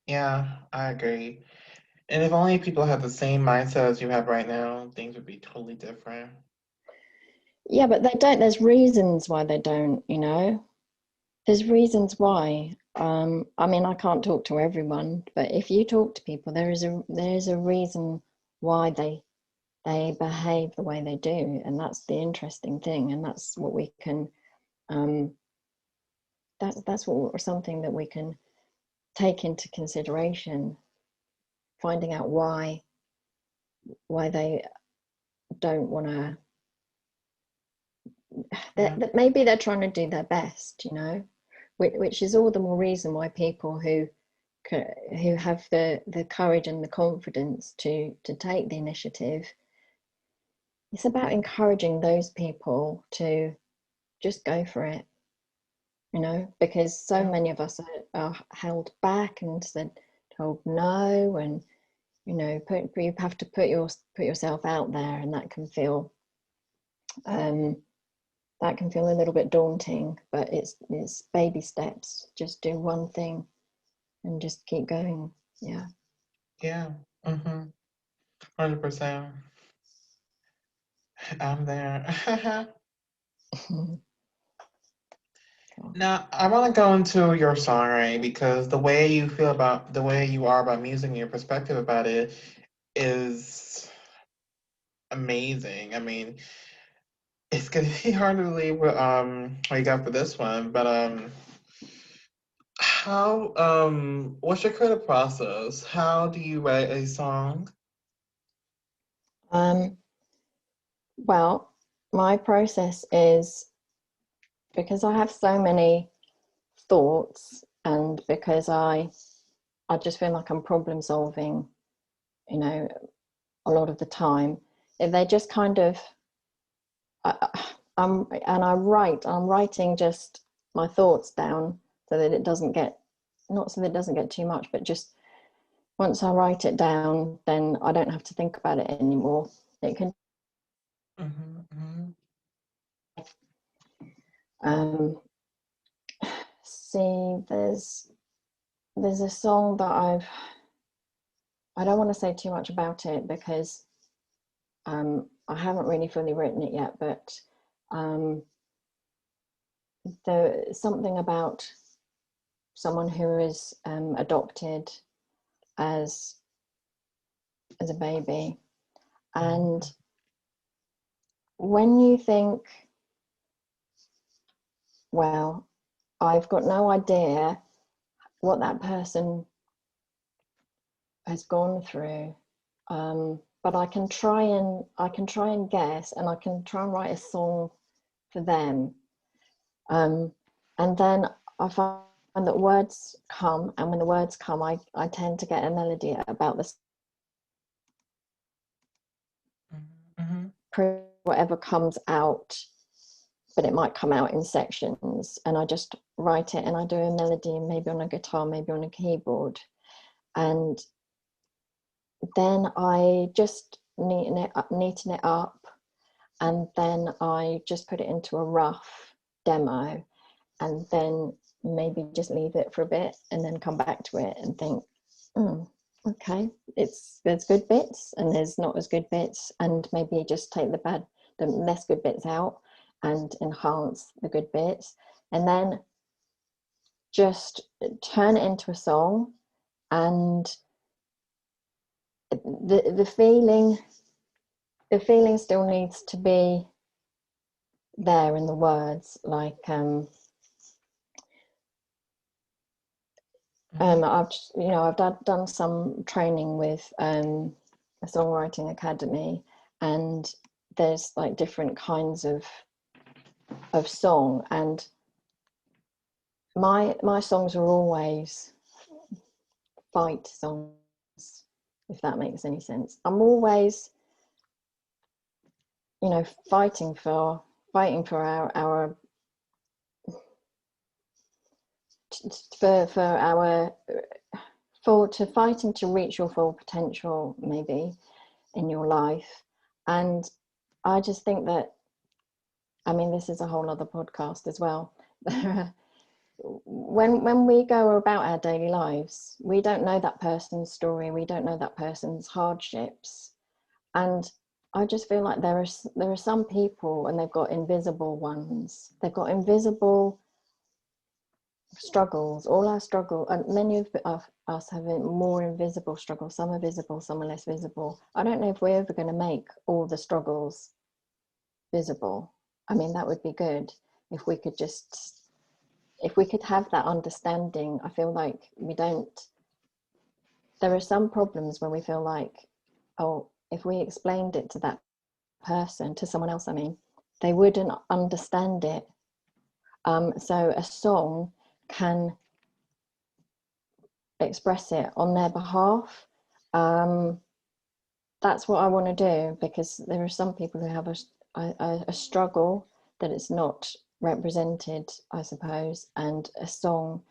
Yeah, I agree. And if only people had the same mindset as you have right now, things would be totally different. Yeah, but they don't. There's reasons why they don't. There's reasons why. I mean, I can't talk to everyone, but if you talk to people, there is a reason why they behave the way they do, and that's the interesting thing, and that's what we can. Um, that's what something that we can take into consideration, finding out why they don't want to. Yeah. That maybe they're trying to do their best, which is all the more reason why people who have the courage and the confidence to take the initiative, it's about encouraging those people to just go for it, because so Yeah. many of us are held back and said, told no, and you have to put yourself out there, and um, that can feel a little bit daunting, but it's baby steps. Just do one thing and just keep going. Yeah. Yeah. 100%. I'm there. Now, I want to go into your songwriting because the way you are about music and your perspective about it is amazing. I mean, it's gonna be hard to believe what you got for this one, but how what's your creative process? How do you write a song? Um, well, my process is because I have so many thoughts, and because I just feel like I'm problem solving, you know, a lot of the time. If they just kind of, I'm writing just my thoughts down so that it doesn't get, not so that it doesn't get too much, but just once I write it down, then I don't have to think about it anymore. It can. Mm-hmm, Um, see, there's a song that I don't want to say too much about it because I haven't really fully written it yet, but um, there's something about someone who is adopted as as a baby, mm-hmm, and when you think, well, I've got no idea what that person has gone through, but I can try and guess, and I can try and write a song for them. Um, and then I find that words come, and when the words come, I tend to get a melody about this, mm-hmm, whatever comes out, but it might come out in sections. And I just write it and I do a melody, maybe on a guitar, maybe on a keyboard. And then I just neaten it up, and then I just put it into a rough demo, and then maybe just leave it for a bit and then come back to it and think, okay, there's good bits and there's not as good bits, and maybe just take the less good bits out and enhance the good bits, and then just turn it into a song. And the feeling still needs to be there in the words, like mm-hmm, I've done some training with a songwriting academy, and there's like different kinds of song, and my songs are always fight songs, if that makes any sense. I'm always, fighting for our for our for to fighting to reach your full potential, maybe, in your life. And I just think that, I mean, this is a whole other podcast as well. When we go about our daily lives, we don't know that person's story, we don't know that person's hardships, and I just feel like there are some people, and they've got invisible ones. They've got invisible struggles. All our struggle, and many of us have more invisible struggles. Some are visible, some are less visible. I don't know if we're ever going to make all the struggles visible. I mean, that would be good if we could just, if we could have that understanding. I feel like we don't. There are some problems when we feel like, oh, if we explained it to that person, to someone else, I mean, they wouldn't understand it. So a song can express it on their behalf. Um, that's what I want to do, because there are some people who have a struggle that it's not represented, I suppose, and a song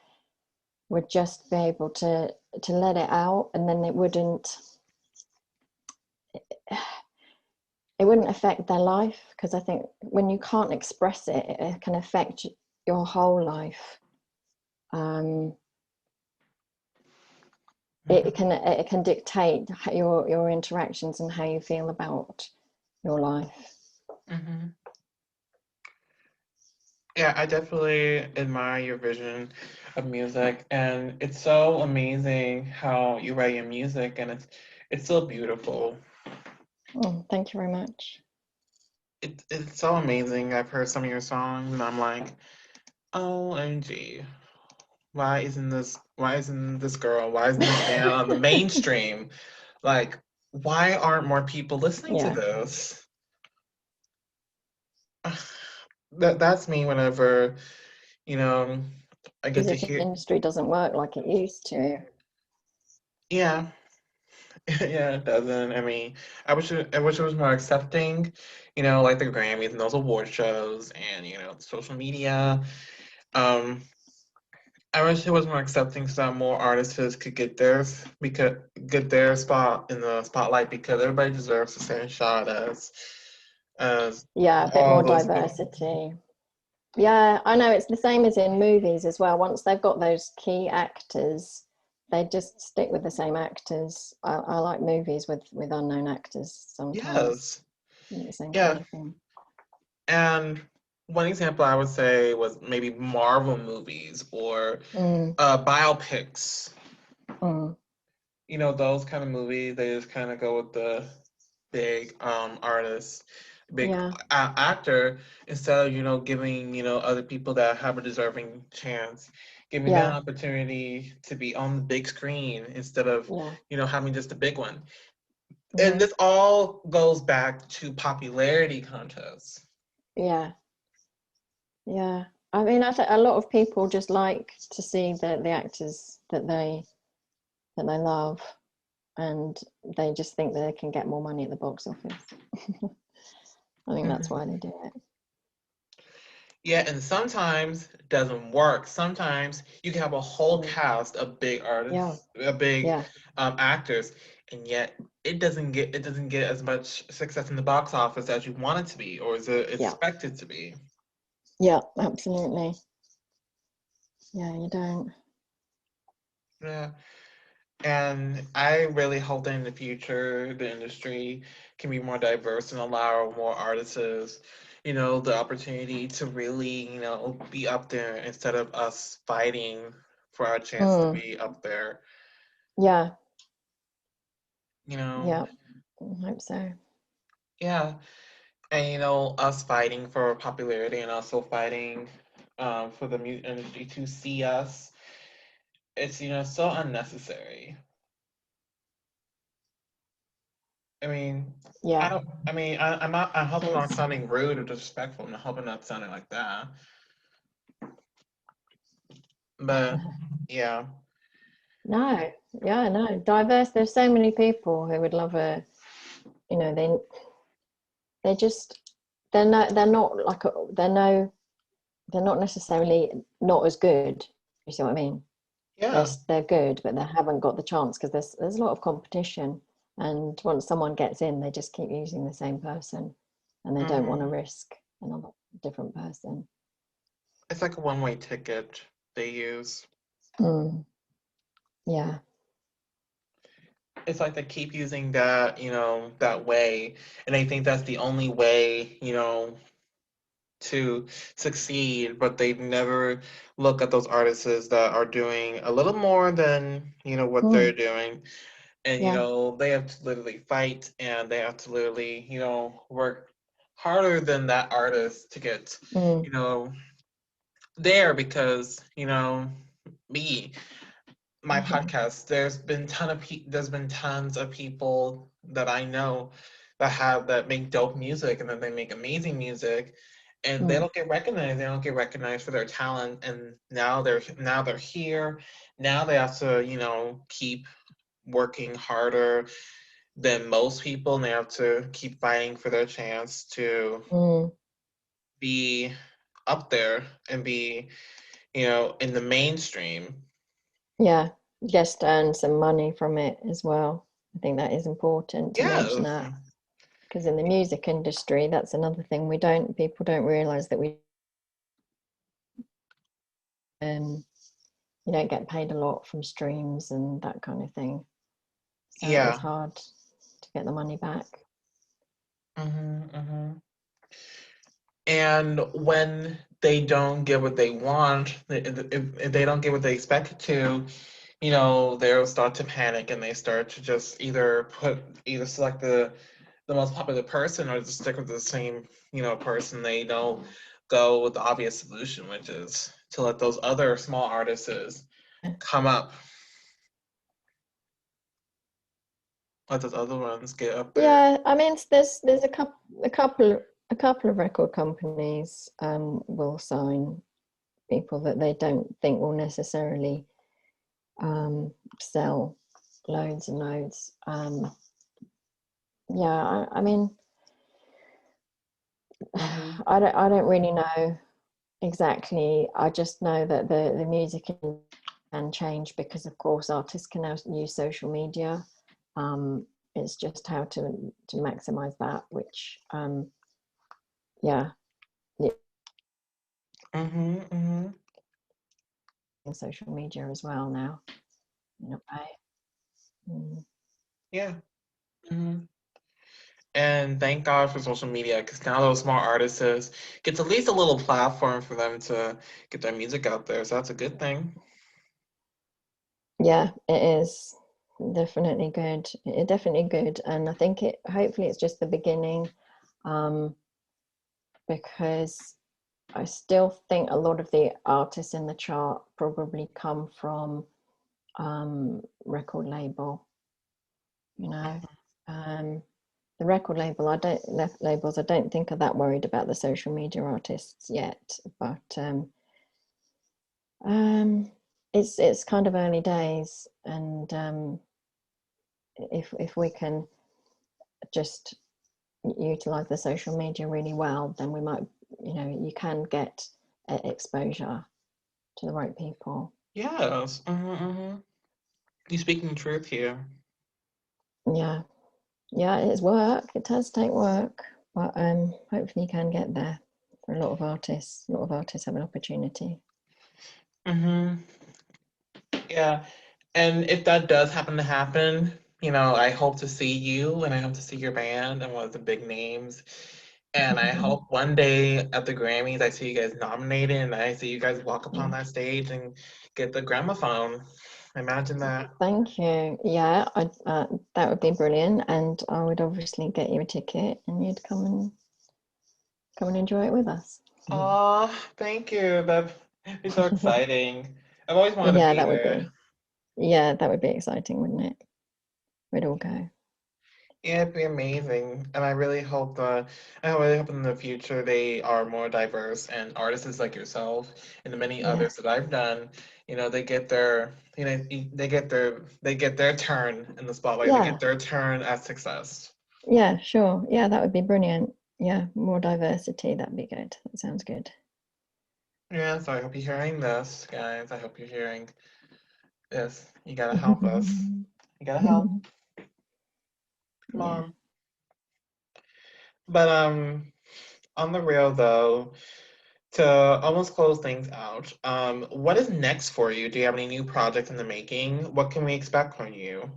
would just be able to let it out, and then it wouldn't affect their life, because I think when you can't express it, it can affect your whole life. Um, it can dictate your interactions and how you feel about your life. mm-hmm. Yeah, I definitely admire your vision of music, and it's so amazing how you write your music, and it's so beautiful. Oh, thank you very much. It's so amazing. I've heard some of your songs, and I'm like, OMG, why isn't this girl, why isn't this band on the mainstream? Like, why aren't more people listening to Yeah, this? That's me whenever, you know, I get to music hear, industry doesn't work like it used to. yeah. Yeah, it doesn't. I mean, I wish it was more accepting, like the Grammys and those award shows and, social media. Um, I wish it was more accepting so that more artists could get their spot in the spotlight because everybody deserves the same shot as Yeah, a bit all more those people. diversity. Yeah, I know it's the same as in movies as well. Once they've got those key actors, they just stick with the same actors. I like movies with unknown actors sometimes. Yes. The same kind Yeah. of thing. And one example I would say was maybe Marvel movies or Mm, biopics. mm, Those kind of movies, they just kind of go with the big artist, big yeah, actor, instead of, giving, other people that have a deserving chance, giving them an yeah, opportunity to be on the big screen instead of, yeah. having just a big one. And Hmm. this all goes back to popularity contests. Yeah, yeah. I mean, I think a lot of people just like to see the actors that they love, and they just think they can get more money at the box office. I think that's why Mhm. they do it. Yeah, and sometimes it doesn't work. Sometimes you can have a whole Mm. cast of big Yeah, artists, big yeah, actors, and yet it doesn't get as much success in the box office as you want it to be, or as it yeah, expected to be. yeah. Absolutely. Yeah, you don't. Yeah, and I really hope that in the future the industry can be more diverse and allow more artists, the opportunity to really, be up there instead of us fighting for our chance to Mm. be up there. Yeah, You know, yeah. I hope so. yeah, and us fighting for popularity and also fighting for the music industry to see us. It's so unnecessary. I mean, I Yeah, don't. I mean, I'm not. I hope I'm not it's sounding rude or disrespectful. I hope I'm not sounding like that. But yeah, no, yeah, no. Diverse. There's so many people who would love a. You know, they just they're not like they're not necessarily not as good. You see what I mean? They're yeah, they're good, but they haven't got the chance because there's a lot of competition. And once someone gets in, they just keep using the same person, and they don't want to hmm, risk another different person. it's like a one-way ticket they use. Mm, yeah. It's like they keep using that, that way, and they think that's the only way, to succeed, but they never look at those artists that are doing a little more than what they're Mm, doing, and yeah. they have to literally fight and they have to literally work harder than that artist to get Mm, you know there because me my podcast, there's been tons of people that I know that make dope music and that they make amazing music, and they mm, don't get recognized. They don't get recognized for their talent, and now they're here. Now they have to keep working harder than most people, and they have to keep fighting for their chance to mm. be up there and be in the mainstream. Yeah. Just earn some money from it as well. I think that is important to mention Yes. that because in the music industry, that's another thing people don't realize that um, you don't get paid a lot from streams and that kind of thing. So it is Yeah. hard to get the money back. Hmm. Hmm. And when they don't get what they want, if they don't get what they expect to, they'll start to panic and they start to just either select the most popular person or just stick with the same, person. They don't go with the obvious solution, which is to let those other small artists come up, let those other ones get up there. Yeah, I mean, there's a couple of record companies will sign people that they don't think will necessarily sell loads and loads. Yeah, I mean, Mm-hmm. I don't really know exactly. I just know that the music can change because, of course, artists can now use social media. It's just how to maximize that, which yeah, Mm-hmm. Mm-hmm. social media as well now in a way. Mm. Yeah. Mm-hmm. And thank God for social media because now those small artists get at least a little platform for them to get their music out there. So that's a good thing. Yeah, it is definitely good. It definitely good, and I think it. Hopefully, it's just the beginning, um, because I still think a lot of the artists in the chart probably come from record label. You know, um, the record label. Labels. I don't think are that worried about the social media artists yet, but um, it's kind of early days, and if we can just utilize the social media really well, then we might, you can get exposure to the right people. Yes. Mm-hmm, mm-hmm. You speaking truth here. Yeah, yeah, it's work. It does take work, but hopefully you can get there. For a lot of artists, a lot of artists have an opportunity. Mm-hmm. Yeah. And if that does happen to happen, I hope to see you and I hope to see your band and one of the big names. And I hope one day at the Grammys I see you guys nominated and I see you guys walk upon Yeah. that stage and get the gramophone. Imagine that. Thank you. Yeah, that would be brilliant, and I would obviously get you a ticket, and you'd come and enjoy it with us. Oh, thank you. That'd be so exciting. I've always wanted to Yeah, be that would there. be. Yeah, that would be exciting, wouldn't it? We'd all go. Yeah, it'd be amazing. And I really hope in the future they are more diverse and artists like yourself and the many Yeah, others that I've done, they get their turn in the spotlight. They yeah, get their turn at success. yeah, sure. Yeah, that would be brilliant. Yeah, more diversity. That'd be good. That sounds good. Yeah, so I hope you're hearing this, guys. I hope you're hearing this. You gotta help us. You gotta help. Come Yeah. on. But on the real though, to almost close things out, what is next for you? Do you have any new projects in the making? What can we expect from you?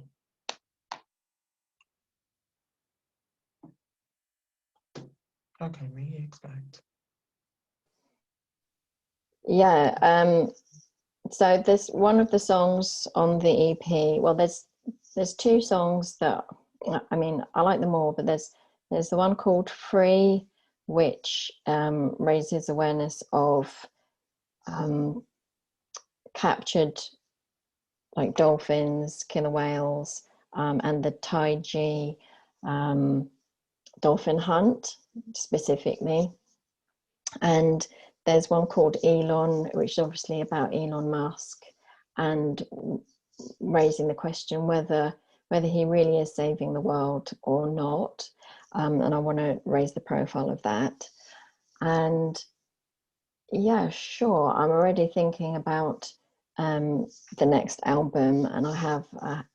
What can we expect? Yeah. So there's one of the songs on the EP. Well, there's two songs that, I mean, I like them all, but there's the one called Free, which raises awareness of um, captured like dolphins, killer whales, and the Taiji um, dolphin hunt specifically. And there's one called Elon, which is obviously about Elon Musk and raising the question whether he really is saving the world or not. And I want to raise the profile of that. And yeah, sure. I'm already thinking about the next album, and I have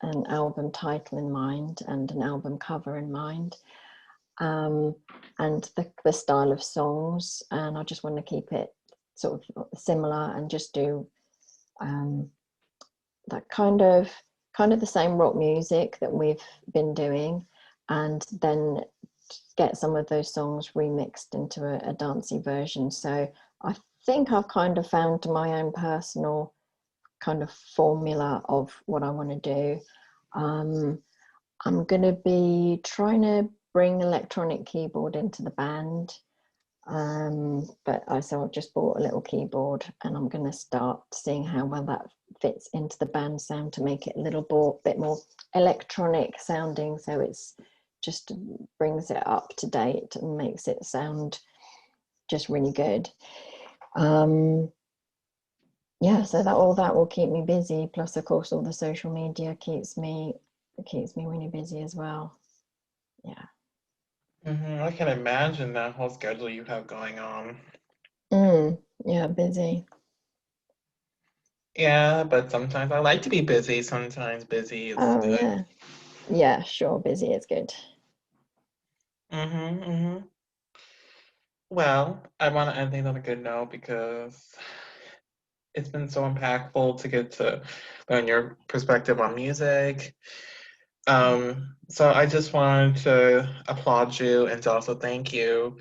an album title in mind and an album cover in mind, um, and the style of songs. And I just want to keep it sort of similar and just do um, that kind of the same rock music that we've been doing, and then get some of those songs remixed into a dancey version. So I think I've kind of found my own personal kind of formula of what I want to do. Um, I'm going to be trying to bring electronic keyboard into the band. But I've just bought a little keyboard and I'm going to start seeing how well that fits into the band sound to make it a little bit more electronic sounding, so it's just brings it up to date and makes it sound just really good. Yeah, so that all that will keep me busy, plus of course all the social media keeps me really busy as well. Yeah. I can imagine that whole schedule you have going on. Yeah, busy. Yeah, but sometimes I like to be busy. Sometimes busy is Oh good. yeah. Yeah, sure, busy is good. Mm-hmm, mm-hmm. Well, I want to end things on a good note because it's been so impactful to get to learn your perspective on music. So I just wanted to applaud you and to also thank you,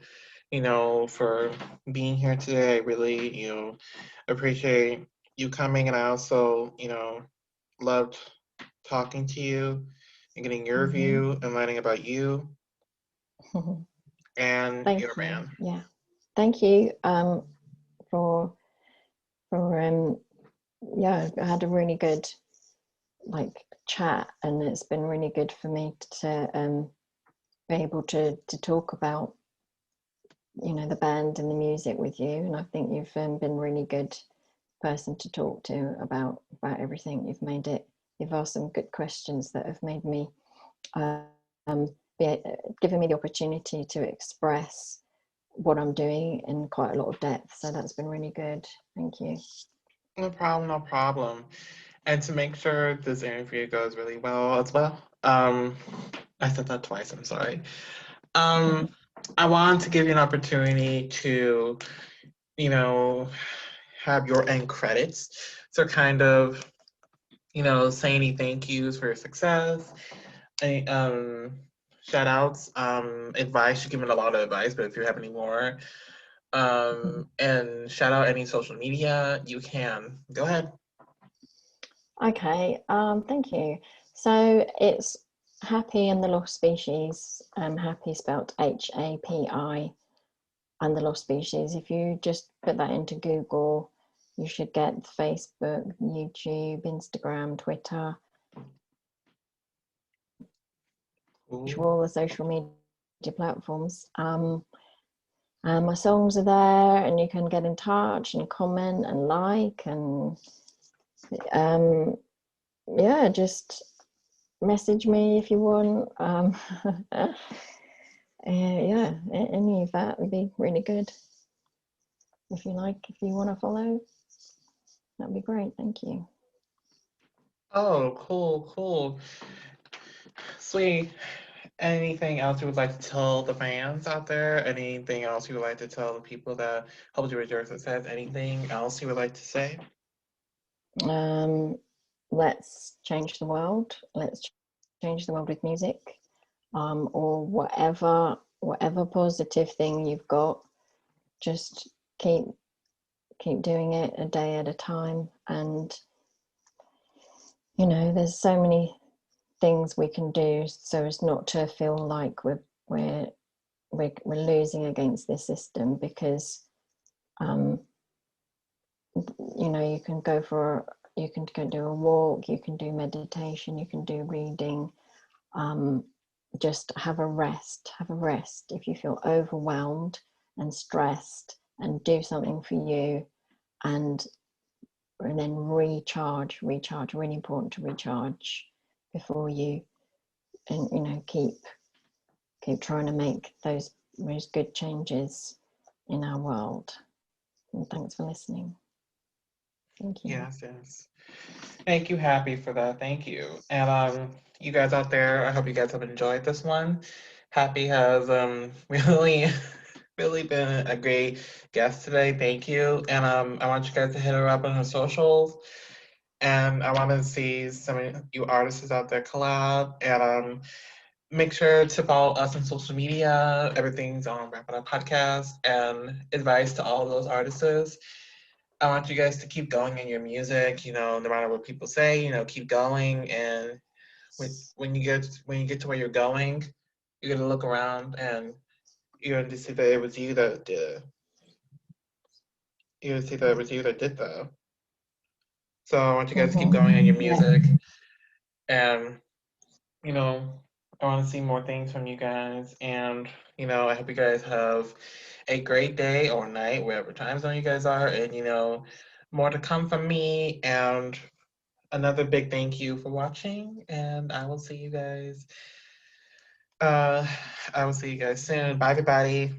for being here today. I really, appreciate you coming, and I also, loved talking to you and getting your Mm-hmm. view and learning about you and Thank your you. band. Yeah. Thank you for for yeah, I had a really good like chat, and it's been really good for me to be able to talk about the band and the music with you, and I think you've been really good person to talk to about everything. You've asked some good questions that have made me be given me the opportunity to express what I'm doing in quite a lot of depth. So that's been really good. Thank you. No problem, no problem. And to make sure this interview goes really well as well, I said that twice, I'm sorry. Um, I wanted to give you an opportunity to, you know, have your end credits. So kind of, say any thank yous for your success, any shout outs, advice. You've given a lot of advice, but if you have any more, and shout out any social media, you can. Go ahead. Okay, thank you. So it's Happy and the Lost Species. Happy spelled Hapi, and the Lost Species. If you just put that into Google, you should get Facebook, YouTube, Instagram, Twitter, Ooh. all the social media platforms. And my songs are there, and you can get in touch and comment and like, and um, yeah, just message me if you want. Yeah, any of that would be really good. If you want to follow, that'd be great. Thank you. Oh, cool, cool. Sweet. Anything else you would like to tell the fans out there? Anything else you would like to tell the people that helped you with your success? Anything else you would like to say? Um, let's change the world. Let's change the world with music, or whatever positive thing you've got. Just keep doing it a day at a time, and there's so many things we can do so as not to feel like we're we're losing against this system, because um, you can go do a walk, you can do meditation, you can do reading. um, just have a rest if you feel overwhelmed and stressed, and do something for you, and then recharge, really important to recharge before you, and keep trying to make those good changes in our world. And thanks for listening. Thank you. Yes, yes. Thank you, Happy, for that. Thank you. And you guys out there, I hope you guys have enjoyed this one. Happy has really really been a great guest today. Thank you. And I want you guys to hit her up on her socials. And I want to see some of you artists out there collab. And make sure to follow us on social media. Everything's on Wrap It Up Podcast. And advice to all those artists. I want you guys to keep going in your music, no matter what people say, keep going. And when you get to where you're going, you're gonna look around and you're gonna see that it was you that did. You're gonna see that it was you that did that. So I want you guys to keep Mhm. going in your Yeah. music, and you know, I want to see more things from you guys. And I hope you guys have a great day or night, wherever time zone you guys are. And more to come from me. And another big thank you for watching. And I will see you guys. Uh, I will see you guys soon. Bye, everybody.